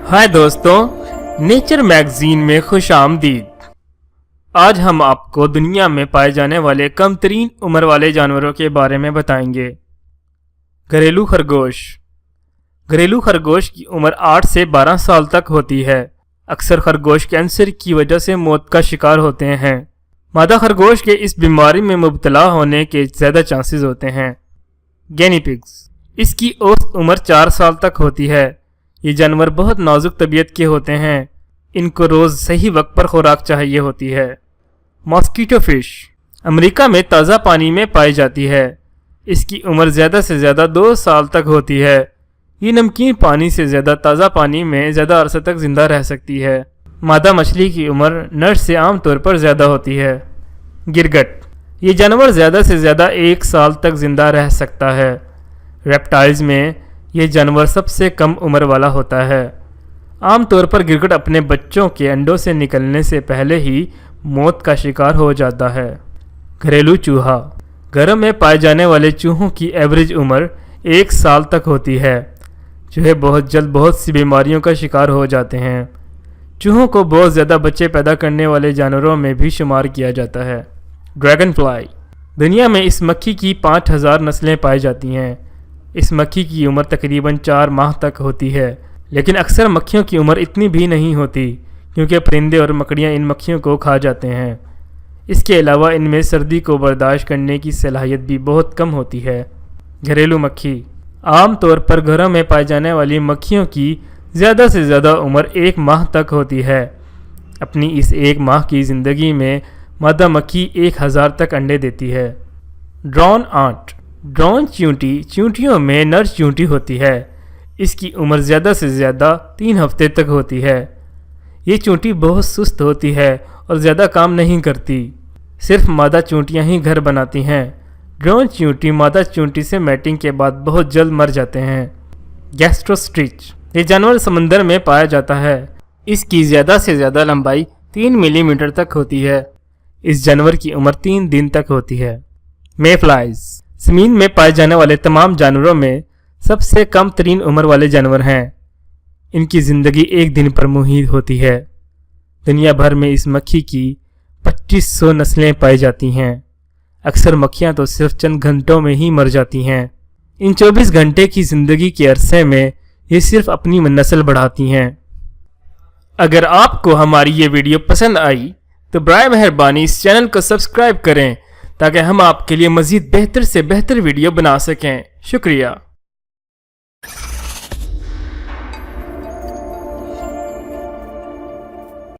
हाय दोस्तों, nature magazine में खुश आमदीद। आज हम आपको दुनिया में पाए जाने वाले कम तरीन उम्र वाले जानवरों के बारे में बताएंगे। घरेलू खरगोश। घरेलू खरगोश की उम्र 8 से 12 साल तक होती है। अक्सर खरगोश कैंसर की वजह से मौत का शिकार होते हैं। मादा खरगोश के इस बीमारी में मुब्तला होने के ज़्यादा चांसेस होते हैं। गिनी पिग्स। इसकी औसत उम्र 4 साल तक होती है। ये जानवर बहुत नाजुक तबीयत के होते हैं। इनको रोज़ सही वक्त पर खुराक चाहिए होती है। Mosquito fish. अमेरिका में ताज़ा पानी में पाई जाती है। इसकी उम्र ज़्यादा से ज़्यादा 2 साल तक होती है। ये नमकीन पानी से ज़्यादा ताज़ा पानी में ज़्यादा अरसे तक ज़िंदा रह सकती है। मादा मछली की उम्र नर से आमतौर पर ज़्यादा होती है। गिरगट। ये जानवर ज़्यादा से ज़्यादा 1 साल तक ज़िंदा रह सकता है। रेप्टाइल्स में यह जानवर सबसे कम उम्र वाला होता है। आमतौर पर गिरगिट अपने बच्चों के अंडों से निकलने से पहले ही मौत का शिकार हो जाता है। घरेलू चूहा। घरों में पाए जाने वाले चूहों की एवरेज उम्र 1 साल तक होती है। चूहे बहुत जल्द बहुत सी बीमारियों का शिकार हो जाते हैं। चूहों को बहुत ज़्यादा बच्चे पैदा करने वाले जानवरों में भी शुमार किया जाता है। Dragon fly. दुनिया में इस मक्खी की 5000 नस्लें पाई जाती हैं। इस मक्खी की उम्र तकरीबन 4 माह तक होती है, लेकिन अक्सर मक्खियों की उम्र इतनी भी नहीं होती क्योंकि परिंदे और मकड़ियाँ इन मक्खियों को खा जाते हैं। इसके अलावा इनमें सर्दी को बर्दाश्त करने की सलाहियत भी बहुत कम होती है। घरेलू मक्खी। आम तौर पर घरों में पाई जाने वाली मक्खियों की ज़्यादा से ज़्यादा उम्र 1 माह तक होती है। अपनी इस 1 माह की ज़िंदगी में मादा मक्खी 1000 तक अंडे देती है। Drone aunt. ड्रोन चींटी चींटियों में नर चींटी होती है। इसकी उम्र ज़्यादा से ज़्यादा 3 हफ्ते तक होती है। ये चींटी बहुत सुस्त होती है और ज़्यादा काम नहीं करती। सिर्फ मादा चींटियाँ ही घर बनाती हैं। ड्रोन चींटी मादा चींटी से मैटिंग के बाद बहुत जल्द मर जाते हैं। गैस्ट्रोस्ट्रिच। ये जानवर समंदर में पाया जाता है। इसकी ज़्यादा से ज़्यादा लंबाई 3 मिलीमीटर तक होती है। इस जानवर की उम्र 3 दिन तक होती है। मेफ्लाइज। ज़मीन में पाए जाने वाले तमाम जानवरों में सबसे कम तरीन उम्र वाले जानवर हैं। इनकी ज़िंदगी 1 दिन पर मुहित होती है। दुनिया भर में इस मक्खी की 2500 नस्लें पाई जाती हैं। अक्सर मक्खियाँ तो सिर्फ चंद घंटों में ही मर जाती हैं। इन 24 घंटे की ज़िंदगी के अरसे में ये सिर्फ अपनी नस्ल बढ़ाती हैं। अगर आपको हमारी ये वीडियो पसंद आई तो बराए मेहरबानी इस चैनल को सब्सक्राइब करें ताकि हम आपके लिए मज़ीद बेहतर से बेहतर वीडियो बना सकें। शुक्रिया।